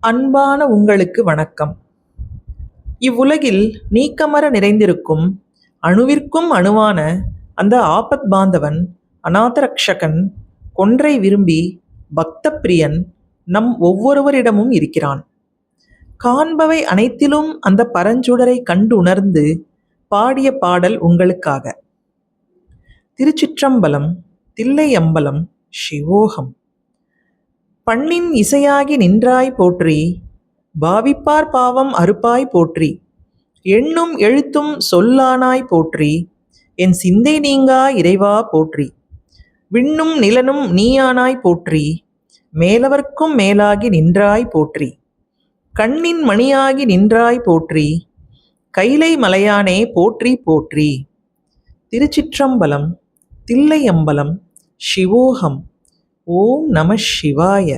அன்பான உங்களுக்கு வணக்கம். இவ்வுலகில் நீக்கமற நிறைந்திருக்கும் அணுவிற்கும் அணுவான அந்த ஆபத் பாந்தவன், அநாதரக்ஷகன், கொன்றை விரும்பி பக்த பிரியன் நம் ஒவ்வொருவரிடமும் இருக்கிறான். காண்பவை அனைத்திலும் அந்த பரஞ்சுடரை கண்டு உணர்ந்து பாடிய பாடல் உங்களுக்காக. திருச்சிற்றம்பலம், தில்லையம்பலம், சிவோகம். பண்ணின் இசையாகி நின்றாய் போற்றி, பாவிப்பார் பாவம் அறுப்பாய் போற்றி, எண்ணும் எழுத்தும் சொல்லானாய் போற்றி, என் சிந்தை நீங்கா இறைவா போற்றி, விண்ணும் நிலனும் நீயானாய் போற்றி, மேலவர்க்கும் மேலாகி நின்றாய் போற்றி, கண்ணின் மணியாகி நின்றாய் போற்றி, கைலை மலையானே போற்றி போற்றி. திருச்சிற்றம்பலம், தில்லையம்பலம், சிவோகம். ஓம் நம சிவாய.